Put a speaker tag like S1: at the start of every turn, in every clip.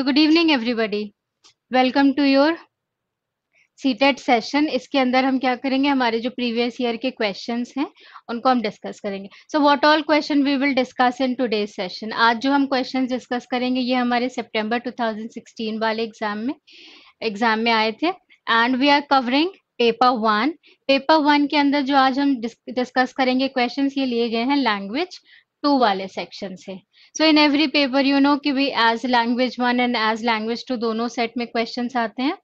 S1: So good evening everybody. Welcome to your CTET session. इसके अंदर हम क्या करेंगे, हमारे जो प्रीवियस ईयर के क्वेश्चंस हैं उनको हम डिस्कस करेंगे। So what all question we will discuss in today's session. आज जो हम क्वेश्चंस डिस्कस करेंगे ये हमारे सितंबर 2016 वाले एग्जाम में आए थे and we are covering paper 1 के अंदर जो आज हम डिस्कस करेंगे क्वेश्चंस ये लिए गए हैं लैंग्वेज 2 वाले सेक्शन से। So in every paper you know कि भी as language 1 and as language 2 दोनों सेट में क्वेश्चंस आते हैं।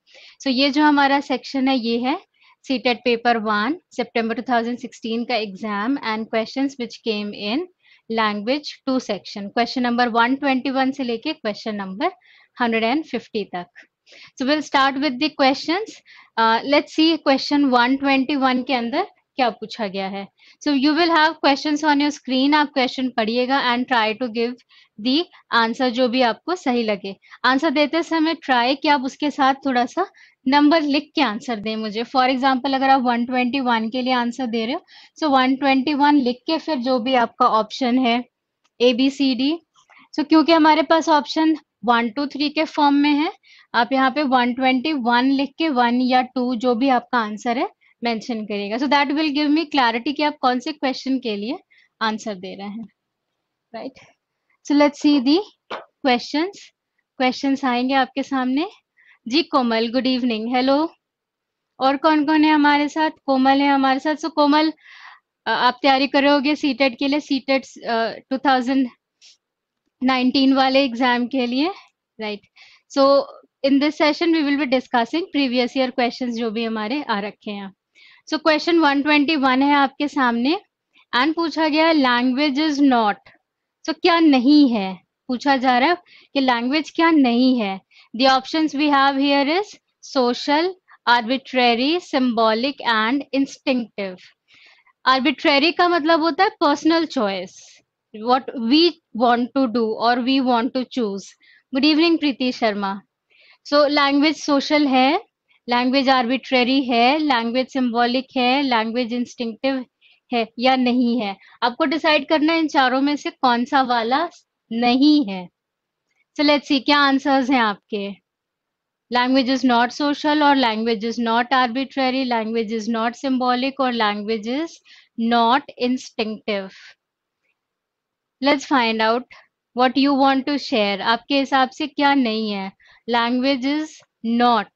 S1: सो ये जो हमारा सेक्शन है ये है सीटेट पेपर 1 सितंबर 2016 का exam and questions which came in language 2 section. Question number 121 से लेके क्वेश्चन नंबर 150 तक। So we'll start with the questions. Let's see question 121 के अंदर क्या पूछा गया है। So you will have questions on your screen. आप question पढ़िएगा and try to give the answer जो भी आपको सही लगे। आंसर देते समय try कि आप उसके साथ थोड़ा सा नंबर लिख के आंसर दें मुझे। फॉर एग्जाम्पल अगर आप 121 के लिए आंसर दे रहे हो so 121 लिख के फिर जो भी आपका ऑप्शन है ABCD। सो क्योंकि हमारे पास ऑप्शन 1 2 3 के फॉर्म में है, आप यहाँ पे 121 लिख के 1 या 2 जो भी आपका आंसर है मेंशन करिएगा। So that will give me clarity कि आप कौन से क्वेश्चन के लिए आंसर दे रहे हैं, right. So let's see the questions आएंगे आपके सामने। जी कोमल, गुड इवनिंग, हेलो। और कौन कौन है हमारे साथ? कोमल है हमारे साथ। सो कोमल आप तैयारी कर रहे होगे सीटेट के लिए, सीटेट 2019 वाले एग्जाम के लिए, right. So in this session we will be discussing previous year questions जो भी हमारे आ रखे हैं। सो क्वेश्चन 121 है आपके सामने एंड पूछा गया लैंग्वेज इज नॉट। सो क्या नहीं है, पूछा जा रहा है कि लैंग्वेज क्या नहीं है। The options we have here is social, arbitrary, symbolic and instinctive. Arbitrary का मतलब होता है personal choice, what we want to do or we want to choose. Good evening Preeti Sharma. So language social है, language arbitrary है, language symbolic है, language instinctive है या नहीं है। आपको डिसाइड करना है इन चारों में से कौन सा वाला नहीं है। So let's see क्या आंसर्स हैं आपके। Language is not social or language is not arbitrary, language is not symbolic or language is not instinctive. Let's find out what you want to share. आपके हिसाब से क्या नहीं है? Language is not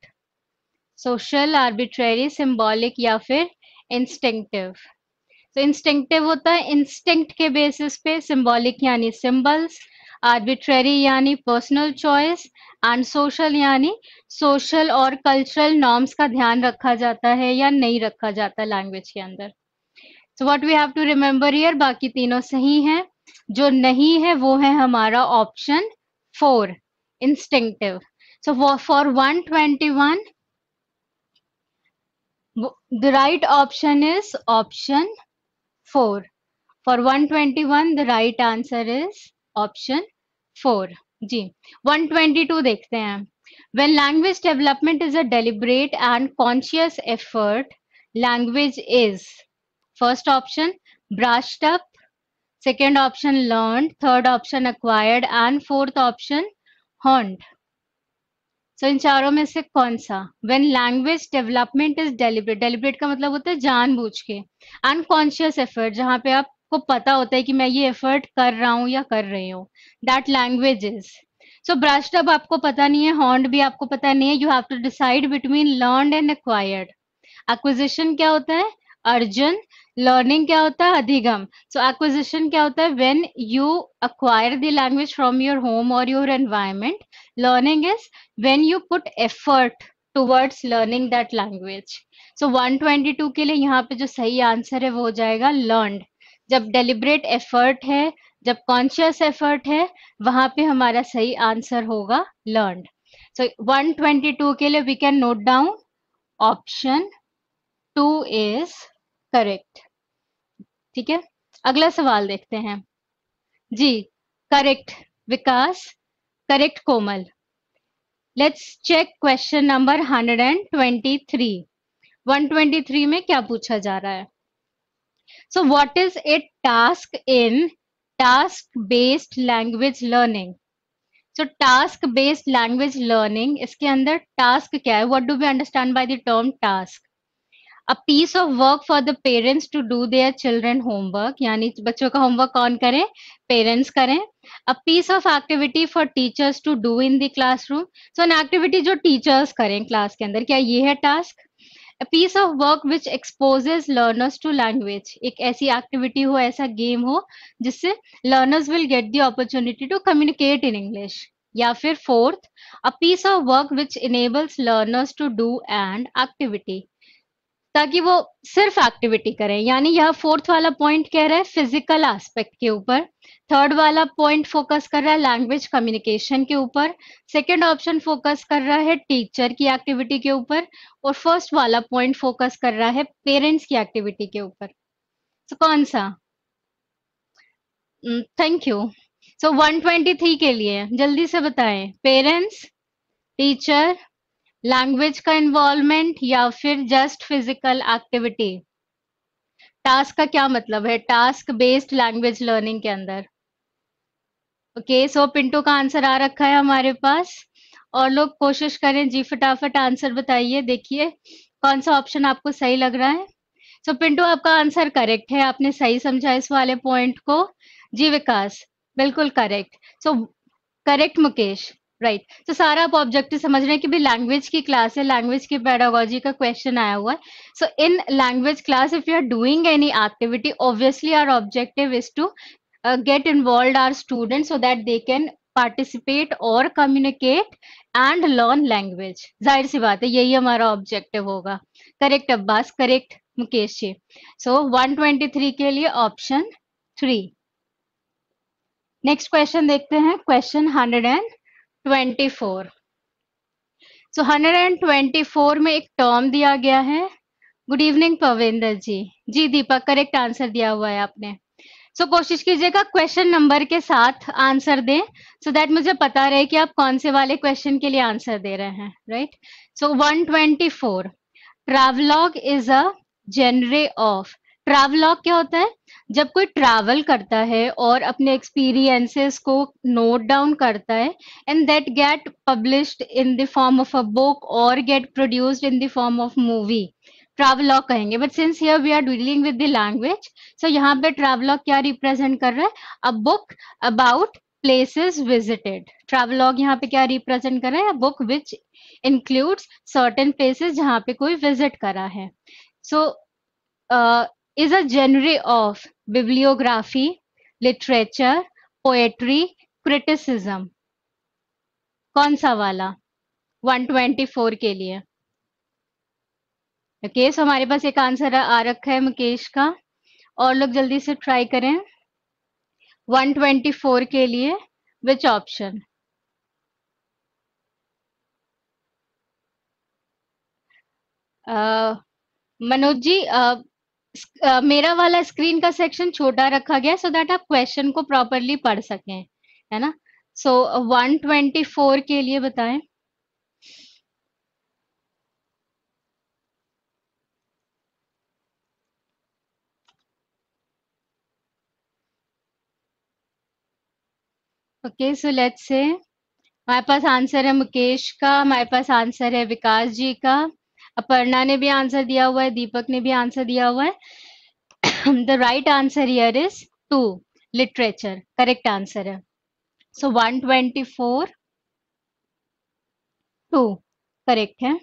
S1: social, arbitrary, symbolic या फिर instinctive. तो instinctive होता है instinct के basis पे, symbolic यानी symbols, arbitrary यानी personal choice and social यानी social और cultural norms का ध्यान रखा जाता है या नहीं रखा जाता language के अंदर। So what we have to remember here, बाकी तीनों सही हैं, जो नहीं है वो है हमारा option 4 instinctive. So for 121 the right option is option 4। For 121 the right answer is option 4। जी 122 देखते हैं। When language development is a deliberate and conscious effort, language is first option brushed up, second option learned, third option acquired and fourth option honed. So इन चारों में से कौन सा? When language development is deliberate, deliberate का मतलब होता है जानबूझ के, unconscious effort जहाँ पे आपको पता होता है कि मैं ये effort कर रहा हूँ या कर रही हूँ, that language is. So brushed up आपको पता नहीं है, honed भी आपको पता नहीं है, you have to decide between learned and acquired. Acquisition क्या होता है? अर्जन। लर्निंग क्या होता है? अधिगम। सो एक्विजिशन क्या होता है? When you acquire the language from your home or your environment. Learning is when you put effort towards learning that language. So 122 के लिए यहाँ पे जो सही आंसर है वो हो जाएगा learned। जब deliberate effort है, जब conscious effort है, वहां पे हमारा सही आंसर होगा learned. So 122 के लिए we can note down option 2 is correct. ठीक है, अगला सवाल देखते हैं। जी correct Vikas, correct Komal. Let's check question number 123। 123 में क्या पूछा जा रहा है? So what is a task in task based language learning? So task based language learning, इसके अंदर टास्क क्या है? What do we understand by the term task? A piece of work for the parents to do their children homework, यानी बच्चों का homework कौन करे? Parents करें. अ piece of activity for teachers to do in the classroom, so an activity जो teachers करें class के अंदर, क्या ये है task? A piece of work which exposes learners to language, एक ऐसी एक्टिविटी हो, ऐसा गेम हो जिससे learners will get the opportunity to communicate in English. या फिर fourth, a piece of work which enables learners to do an activity, ताकि वो सिर्फ एक्टिविटी करें. यानी यह फोर्थ वाला पॉइंट कह रहा है फिजिकल एस्पेक्ट के ऊपर, थर्ड वाला पॉइंट फोकस कर रहा है लैंग्वेज कम्युनिकेशन के ऊपर, सेकंड ऑप्शन फोकस कर रहा है टीचर की एक्टिविटी के ऊपर, और फर्स्ट वाला पॉइंट फोकस कर रहा है पेरेंट्स की एक्टिविटी के ऊपर. तो कौन सा? Thank you. सो 123 के लिए जल्दी से बताएं, पेरेंट्स, टीचर, लैंग्वेज का इन्वॉल्वमेंट या फिर जस्ट फिजिकल एक्टिविटी? टास्क का क्या मतलब है टास्क बेस्ड लैंग्वेज लर्निंग के अंदर? ओके, सो पिंटू का आंसर आ रखा है हमारे पास. और लोग कोशिश करें जी, फटाफट आंसर बताइए. देखिए कौन सा ऑप्शन आपको सही लग रहा है. सो पिंटू आपका आंसर करेक्ट है, आपने सही समझा इस वाले पॉइंट को. जी विकास, बिल्कुल correct. So correct Mukesh, right. तो सारा आप ऑब्जेक्टिव समझ रहे हैं कि भी लैंग्वेज की क्लास है, लैंग्वेज की पेडागोजी का क्वेश्चन आया हुआ है. So in language class if you are doing any activity, obviously our objective is to get involved our students so that they can participate or communicate and learn language. जाहिर सी बात है यही हमारा objective होगा. Correct Abbas, correct Mukesh ji. सो 123 के लिए option 3. Next question देखते हैं, क्वेश्चन 124. सो 124 में एक टर्म दिया गया है. गुड इवनिंग पविंदर जी. जी दीपक, करेक्ट आंसर दिया हुआ है आपने. सो कोशिश कीजिएगा क्वेश्चन नंबर के साथ आंसर दें, सो दैट मुझे पता रहे कि आप कौन से वाले क्वेश्चन के लिए आंसर दे रहे हैं, right. So 124, travelogue is a genre of. Travelogue क्या होता है? जब कोई ट्रैवल करता है और अपने एक्सपीरियंसेस को नोट डाउन करता है and that get published in the form of a book और get produced in the form of movie, travelogue कहेंगे. But since here we are dealing with the language, so यहाँ पे travelogue क्या represent कर रहा है? A book about places visited. Travelogue यहाँ पे क्या रिप्रेजेंट कर रहा है? A book which includes certain places जहाँ पे कोई विजिट करा है. So is a genre of bibliography, literature, poetry, criticism. कौन सा वाला 124 के लिए? ओके, सो हमारे पास एक आंसर आ रखा है मुकेश का, और लोग जल्दी से ट्राई करें. 124 के लिए विच ऑप्शन? मनोज जी, मेरा वाला स्क्रीन का सेक्शन छोटा रखा गया सो दैट आप क्वेश्चन को प्रॉपरली पढ़ सकें, है ना. सो 124 के लिए बताएं. ओके, सो लेट्स से हमारे पास आंसर है मुकेश का, हमारे पास आंसर है विकास जी का, अपर्णा ने भी आंसर दिया हुआ है, दीपक ने भी आंसर दिया हुआ है. The right answer here is 2, literature. Correct answer है. सो 124 2 करेक्ट है.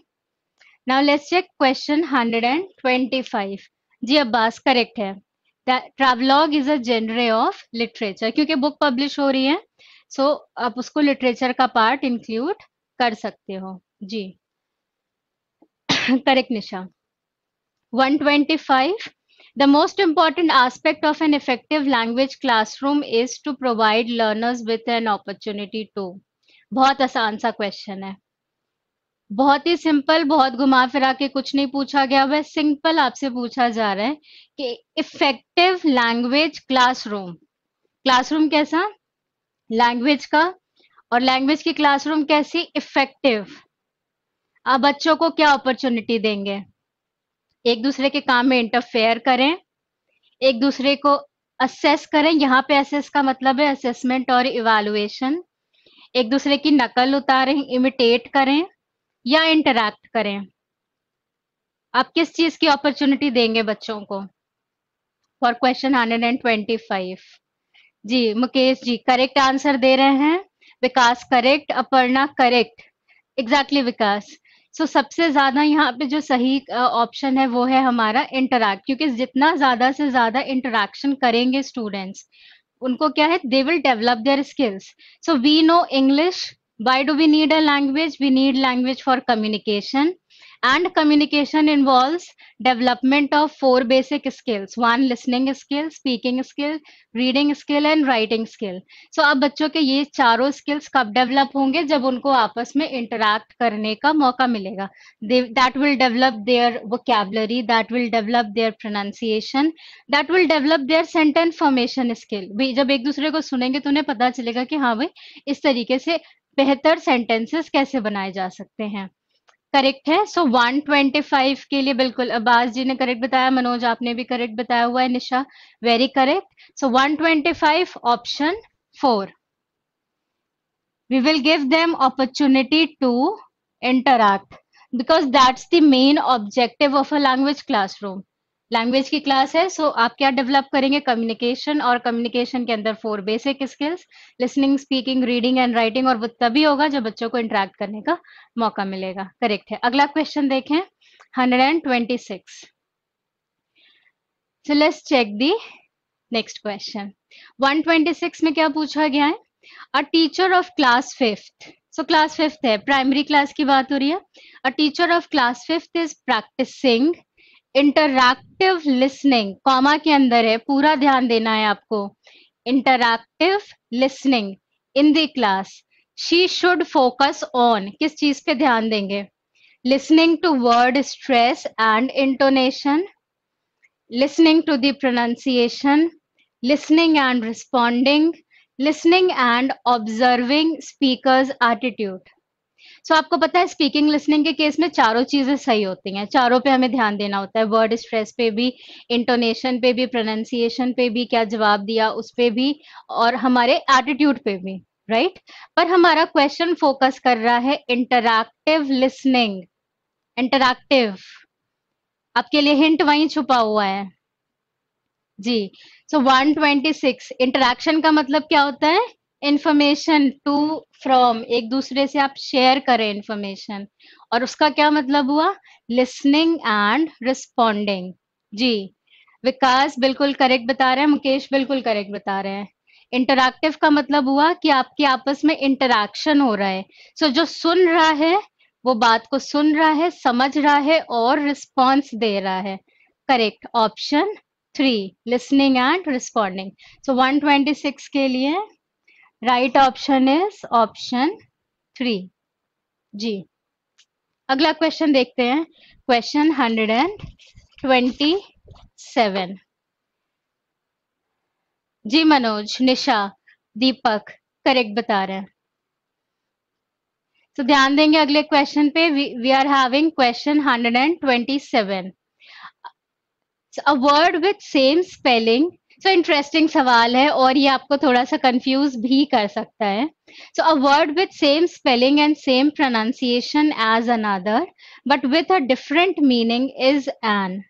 S1: Now let's check question 125. जी अब्बास, करेक्ट है. Travelogue is a genre of literature, क्योंकि बुक पब्लिश हो रही है सो आप उसको लिटरेचर का पार्ट इंक्लूड कर सकते हो. जी correct Nisha. 125, the most important aspect of an effective language classroom is to provide learners with an opportunity to. बहुत आसान सा क्वेश्चन है, बहुत ही सिंपल, बहुत घुमा फिरा के कुछ नहीं पूछा गया, वह सिंपल आपसे पूछा जा रहा है कि इफेक्टिव लैंग्वेज क्लासरूम. क्लासरूम कैसा? लैंग्वेज का. और लैंग्वेज की क्लासरूम कैसी? इफेक्टिव. आप बच्चों को क्या अपॉर्चुनिटी देंगे? एक दूसरे के काम में इंटरफेयर करें, एक दूसरे को असेस करें. यहाँ पे असेस का मतलब है असेसमेंट और इवैल्यूएशन. एक दूसरे की नकल उतारें, इमिटेट करें या इंटरैक्ट करें? आप किस चीज की अपॉर्चुनिटी देंगे बच्चों को फॉर क्वेश्चन 125? जी मुकेश जी करेक्ट आंसर दे रहे हैं। Vikas correct, Aparna correct, exactly Vikas. So सबसे ज्यादा यहाँ पे जो सही ऑप्शन है वो है हमारा इंटरैक्ट, क्योंकि जितना ज्यादा से ज्यादा इंटरैक्शन करेंगे स्टूडेंट्स, उनको क्या है, they will develop their skills. So we know English. Why do we need a language? We need language for communication, and communication involves development of four basic skills: one listening skill, speaking skill, reading skill and writing skill. So अब बच्चों के ये चारों skills कब develop होंगे? जब उनको आपस में interact करने का मौका मिलेगा. That will develop their vocabulary, that will develop their pronunciation, that will develop their sentence formation skill. भी जब एक दूसरे को सुनेंगे तो उन्हें पता चलेगा कि हाँ भाई इस तरीके से बेहतर सेंटेंसेस कैसे बनाए जा सकते हैं। करेक्ट है। सो 125 के लिए बिल्कुल अब्बास जी ने करेक्ट बताया, मनोज आपने भी करेक्ट बताया हुआ है, Nisha very correct. So 125 option 4। We will give them opportunity to interact because that's the main objective of a language classroom. Language की क्लास है, सो आप क्या डेवलप करेंगे? कम्युनिकेशन, और कम्युनिकेशन के अंदर 4 basic skills, listening, speaking, reading and writing, और वो तभी होगा जब बच्चों को इंटरेक्ट करने का मौका मिलेगा। करेक्ट है। अगला क्वेश्चन देखें 126। So let's check the next question. 126 में क्या पूछा गया है? A teacher of class 5th, so class 5th है, प्राइमरी क्लास की बात हो रही है। A teacher of class 5th is practicing interactive listening, comma के अंदर है, पूरा ध्यान देना है आपको। Interactive listening in the class. She should focus on, किस चीज पे ध्यान देंगे? Listening to word stress and intonation, listening to the pronunciation, listening and responding, listening and observing speaker's attitude. सो आपको पता है स्पीकिंग लिसनिंग के केस में चारों चीजें सही होती हैं, चारों पे हमें ध्यान देना होता है, वर्ड स्ट्रेस पे भी, इंटोनेशन पे भी, प्रोनाउंसिएशन पे भी, क्या जवाब दिया उस पे भी, और हमारे एटीट्यूड पे भी, राइट? पर हमारा क्वेश्चन फोकस कर रहा है इंटरैक्टिव लिसनिंग। इंटरैक्टिव, आपके लिए हिंट वहीं छुपा हुआ है जी। सो 126 इंटरैक्शन का मतलब क्या होता है? इंफॉर्मेशन टू फ्रॉम, एक दूसरे से आप शेयर करें इंफॉर्मेशन, और उसका क्या मतलब हुआ? Listening and responding. जी विकास बिल्कुल करेक्ट बता रहे हैं, मुकेश बिल्कुल करेक्ट बता रहे हैं। इंटरैक्टिव का मतलब हुआ कि आपके आपस में इंटरैक्शन हो रहा है। सो जो सुन रहा है वो बात को सुन रहा है, समझ रहा है और रिस्पॉन्स दे रहा है। Correct option 3, listening and responding. So 126 के लिए राइट ऑप्शन इज ऑप्शन 3 जी। अगला क्वेश्चन देखते हैं, क्वेश्चन 127। जी मनोज, निशा, दीपक करेक्ट बता रहे हैं। तो ध्यान देंगे अगले क्वेश्चन पे। We are having question 127। A word with same spelling. So interesting सवाल है और ये आपको थोड़ा सा कंफ्यूज भी कर सकता है। So a word with same spelling and same pronunciation as another but with a different meaning is an.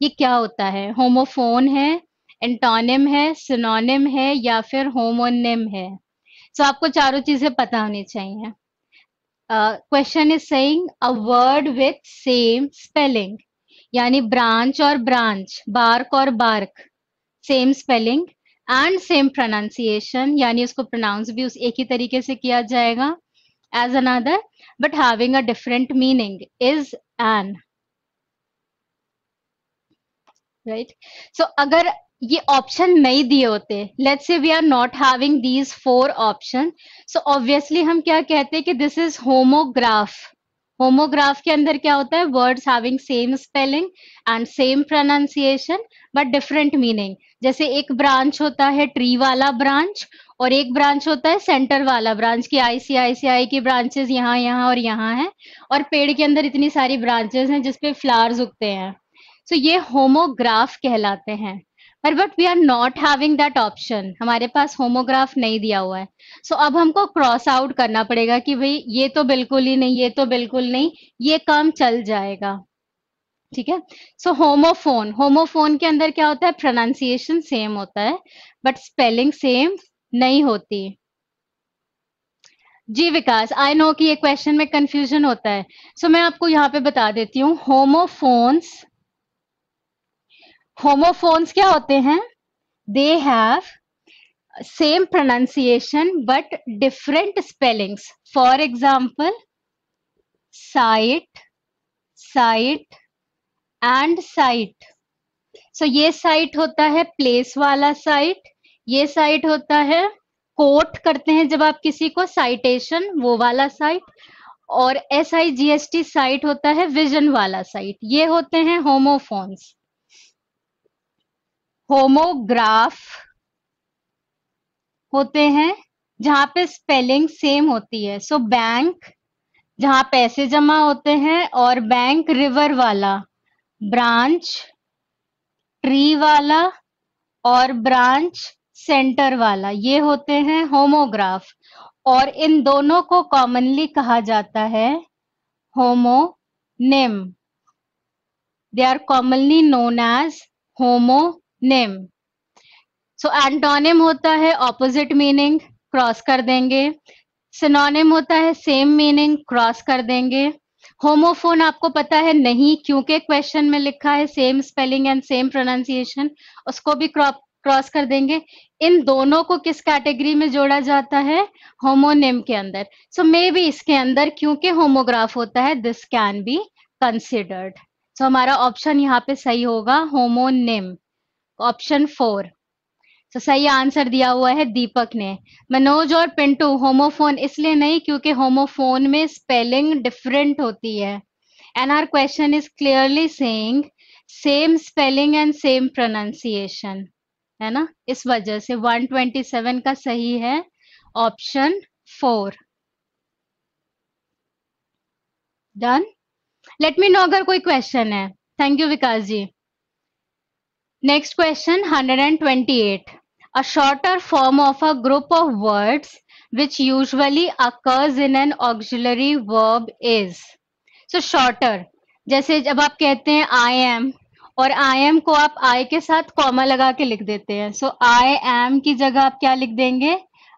S1: ये क्या होता है? होमोफोन है, एंटोनिम है, सिनोनिम है या फिर होमोनिम है? सो आपको चारों चीजें पता होनी चाहिए। Question is saying a word with same spelling, यानी ब्रांच और ब्रांच, बार्क और bark, same spelling and same pronunciation, यानी उसको प्रोनाउंस भी उस एक ही तरीके से किया जाएगा as another but having a different meaning is an, right? So अगर ये ऑप्शन नहीं दिए होते, let's say we are not having these 4 option, so obviously हम क्या कहते हैं कि दिस इज होमोग्राफ। होमोग्राफ के अंदर क्या होता है? Words having same spelling and same pronunciation but different meaning. जैसे एक ब्रांच होता है ट्री वाला ब्रांच, और एक ब्रांच होता है सेंटर वाला ब्रांच, की आईसीआईसीआई की ब्रांचेस यहाँ यहाँ और यहाँ है, और पेड़ के अंदर इतनी सारी ब्रांचेस हैं जिसपे फ्लावर्स उगते हैं। सो ये होमोग्राफ कहलाते हैं। But we are not having that option, हमारे पास होमोग्राफ नहीं दिया हुआ है। सो अब हमको क्रॉस आउट करना पड़ेगा कि भाई ये तो बिल्कुल ही नहीं, ये तो बिल्कुल नहीं, ये काम चल जाएगा। ठीक है। सो होमोफोन, होमोफोन के अंदर क्या होता है, प्रोनाउंसिएशन सेम होता है बट स्पेलिंग सेम नहीं होती। जी विकास, आई नो कि ये क्वेश्चन में कंफ्यूजन होता है। सो मैं आपको यहाँ पे बता देती हूँ, होमोफोन्स, होमोफोन्स क्या होते हैं, they have same pronunciation but different spellings. For example, site, site and site. So ये site होता है place वाला site, ये site होता है कोट करते हैं जब आप किसी को, citation वो वाला site, और SIGST साइट होता है विजन वाला साइट। ये होते हैं होमोफोन्स। होमोग्राफ होते हैं जहां पे स्पेलिंग सेम होती है। सो बैंक जहां पैसे जमा होते हैं, और बैंक रिवर वाला, ब्रांच ट्री वाला, और ब्रांच सेंटर वाला, ये होते हैं होमोग्राफ। और इन दोनों को कॉमनली कहा जाता है homonym. They are commonly known as homonym. So antonym होता है ऑपोजिट मीनिंग, क्रॉस कर देंगे। सिनोनिम होता है सेम मीनिंग, क्रॉस कर देंगे। होमोफोन आपको पता है नहीं, क्योंकि क्वेश्चन में लिखा है same spelling and same pronunciation, उसको भी क्रॉस कर देंगे। इन दोनों को किस कैटेगरी में जोड़ा जाता है, होमोनिम के अंदर। सो मे बी इसके अंदर क्योंकि होमोग्राफ होता है, दिस कैन बी कंसिडर्ड। सो हमारा ऑप्शन यहाँ पे सही होगा होमोनिम, ऑप्शन 4। तो सही आंसर दिया हुआ है दीपक ने। मनोज और पिंटू, होमोफोन इसलिए नहीं क्योंकि होमोफोन में स्पेलिंग डिफरेंट होती है, and our question is clearly saying same spelling and same pronunciation, है ना, इस वजह से 127 का सही है option 4। Done. Let me know अगर कोई क्वेश्चन है। Thank you Vikas ji. Next question 128. A shorter form of a group of words which usually occurs in an auxiliary verb is. So shorter, जैसे जब आप कहते हैं I am, और I am को आप I के साथ कॉमा लगा के लिख देते हैं। So I am की जगह आप क्या लिख देंगे,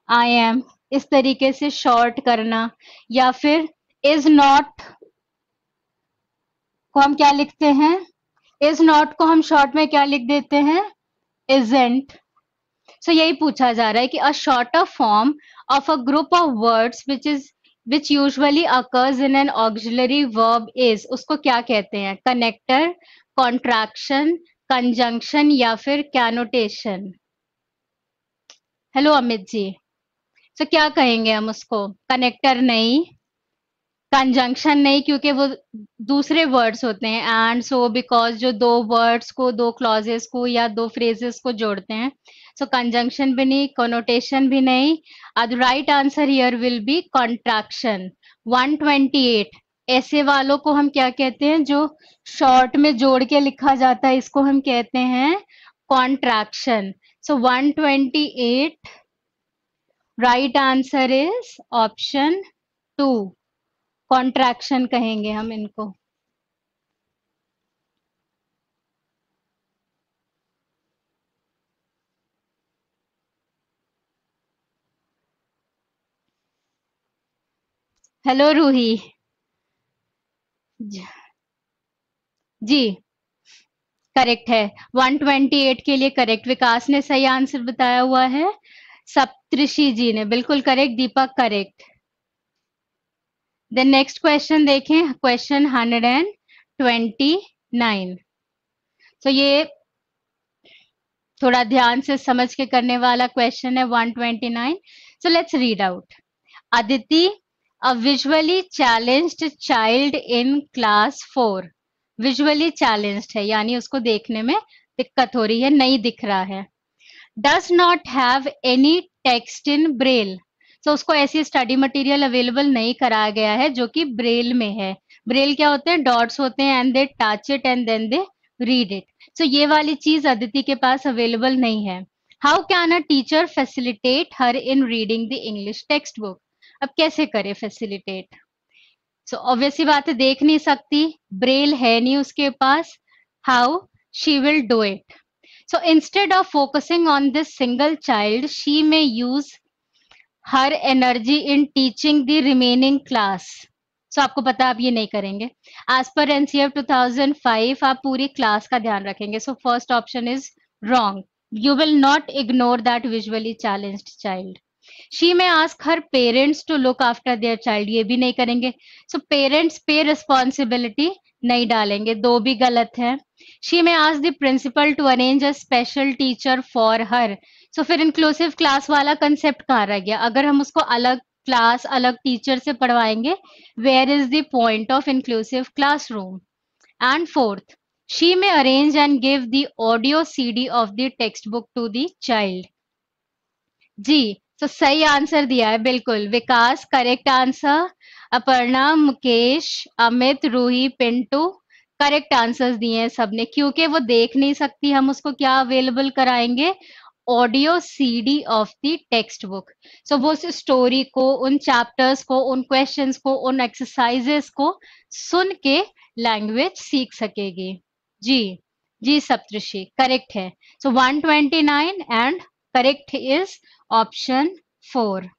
S1: I am। इस तरीके से शॉर्ट करना, या फिर is not को हम क्या लिखते हैं, इज नॉट को हम शॉर्ट में क्या लिख देते हैं, isn't। सो यही पूछा जा रहा है कि a shorter form of a group of words which usually occurs in an auxiliary verb is, उसको क्या कहते हैं, कनेक्टर, कॉन्ट्रैक्शन, कंजंक्शन, या फिर कैनोटेशन। हेलो अमित जी। सो क्या कहेंगे हम उसको, कनेक्टर नहीं, कंजंक्शन नहीं क्योंकि वो दूसरे वर्ड्स होते हैं, एंड सो बिकॉज जो दो वर्ड्स को, दो क्लॉजेस को या दो फ्रेजेस को जोड़ते हैं। सो कंजंक्शन भी नहीं, कोनोटेशन भी नहीं। The right answer here will be contraction. 128, ऐसे वालों को हम क्या कहते हैं, जो शॉर्ट में जोड़ के लिखा जाता है, इसको हम कहते हैं contraction. So 128 right answer is option 2, contraction कहेंगे हम इनको। हेलो रूही जी, करेक्ट है, 128 के लिए करेक्ट। विकास ने सही आंसर बताया हुआ है, सप्तऋषि जी ने बिल्कुल करेक्ट, दीपक करेक्ट। देन नेक्स्ट क्वेश्चन देखें, क्वेश्चन 129। तो ये थोड़ा ध्यान से समझ के करने वाला क्वेश्चन है 129। So let's read out. Aditi, a visually challenged child in class 4। Visually challenged है यानी उसको देखने में दिक्कत हो रही है, नहीं दिख रहा है। Does not have any text in Braille. तो उसको ऐसी स्टडी मटेरियल अवेलेबल नहीं कराया गया है जो कि ब्रेल में है। ब्रेल क्या होते हैं, डॉट्स होते हैं, and they touch it and then they read it. So ये वाली चीज अदिति के पास अवेलेबल नहीं है। How can a teacher facilitate her in reading the English textbook? अब कैसे करे फैसिलिटेट? सो ऑब्वियस सी बात है, देख नहीं सकती, ब्रेल है नहीं उसके पास, how she will do it? So instead of focusing on this single child, she may use her energy in teaching the remaining class. So आपको पता है आप ये नहीं करेंगे. As per NCF 2005 आप पूरी क्लास का ध्यान रखेंगे. So first option is wrong. You will not ignore that visually challenged child. She may ask her parents to look after their child. ये भी नहीं करेंगे. So parents पे responsibility नहीं डालेंगे, दो भी गलत है. She may ask the principal to arrange a special teacher for her. So फिर इंक्लूसिव क्लास वाला कंसेप्ट कहाँ रह गया? अगर हम उसको अलग क्लास अलग टीचर से पढ़वाएंगे, where is the point of inclusive classroom? And fourth, she may arrange and give the audio CD of the textbook to the child. जी, तो सही आंसर दिया है बिल्कुल. Vikas correct answer. Aparna, Mukesh, Amit, Ruhi, Pintu correct answers दिए हैं सबने. क्योंकि वो देख नहीं सकती, हम उसको क्या अवेलेबल कराएंगे? Audio CD of the textbook. So वो उस स्टोरी को, उन चैप्टर्स को, उन क्वेश्चंस को, उन एक्सरसाइजेस को सुन के लैंग्वेज सीख सकेगी. जी जी सप्तऋषि करेक्ट है. सो 129 एंड करेक्ट इज ऑप्शन 4.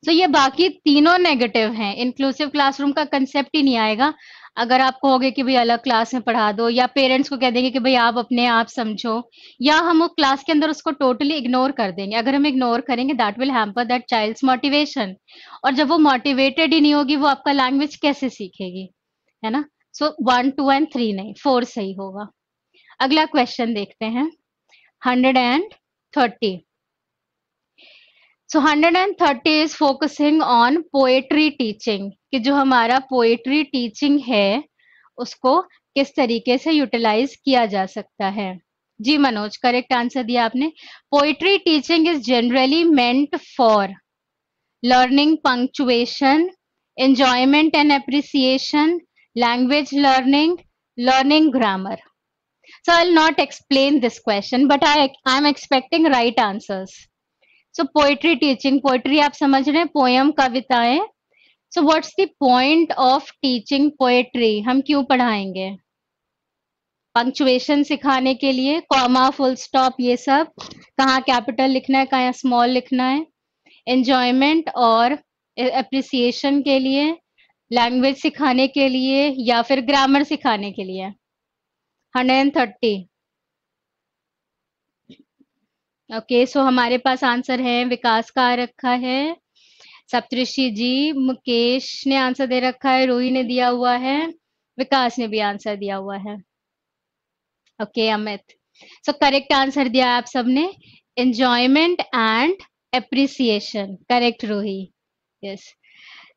S1: तो ये बाकी तीनों नेगेटिव हैं. इंक्लूसिव क्लासरूम का कंसेप्ट ही नहीं आएगा अगर आप कहोगे कि भाई अलग क्लास में पढ़ा दो, या पेरेंट्स को कह देंगे कि भाई आप अपने आप समझो, या हम वो क्लास के अंदर उसको टोटली इग्नोर कर देंगे. अगर हम इग्नोर करेंगे that will hamper that child's motivation. और जब वो मोटिवेटेड ही नहीं होगी, वो आपका लैंग्वेज कैसे सीखेगी? है ना? सो 1, 2 एंड 3 नहीं, 4 सही होगा. अगला क्वेश्चन देखते हैं. 130. So 130 is focusing on poetry teaching, कि जो हमारा poetry teaching है उसको किस तरीके से यूटिलाइज किया जा सकता है. जी मनोज करेक्ट आंसर दिया आपने. Poetry teaching is generally meant for learning punctuation, enjoyment and appreciation, language learning, learning grammar. So I'll not explain this question, but I'm expecting right answers. So poetry teaching, poetry आप समझ रहे हैं, poem, कविताएं. So what's the point of teaching poetry? हम क्यों पढ़ाएंगे? Punctuation सिखाने के लिए, कॉमा, फुल स्टॉप, ये सब. कहाँ कैपिटल लिखना है, कहाँ स्मॉल लिखना है. एंजॉयमेंट और एप्रिसिएशन के लिए, लैंग्वेज सिखाने के लिए, या फिर ग्रामर सिखाने के लिए. 130. ओके सो हमारे पास आंसर है. विकास का आ रखा है, सप्तऋषि जी, मुकेश ने आंसर दे रखा है, रोही ने दिया हुआ है, विकास ने भी आंसर दिया हुआ है. Okay Amit. So correct answer दिया आप सबने, एंजॉयमेंट एंड एप्रिसिएशन. करेक्ट रोही. यस,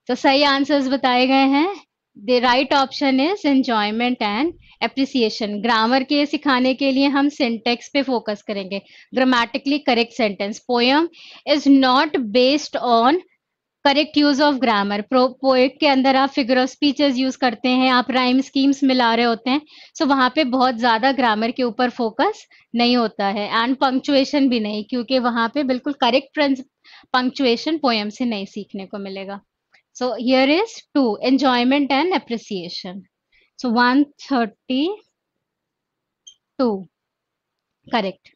S1: तो सही आंसर्स बताए गए हैं. The right option is enjoyment and appreciation. Grammar के सिखाने के लिए हम सिंटेक्स पे फोकस करेंगे, grammatically correct sentence. Poem is not based on correct use of grammar. Poet के अंदर आप फिगर ऑफ स्पीचेस यूज करते हैं, आप राइम स्कीम्स मिला रहे होते हैं, सो वहां पे बहुत ज्यादा ग्रामर के ऊपर फोकस नहीं होता है, एंड पंक्चुएशन भी नहीं, क्योंकि वहां पे बिल्कुल करेक्ट पंक्चुएशन पोयम से नहीं सीखने को मिलेगा. So here is 2, enjoyment and appreciation. So 132 correct.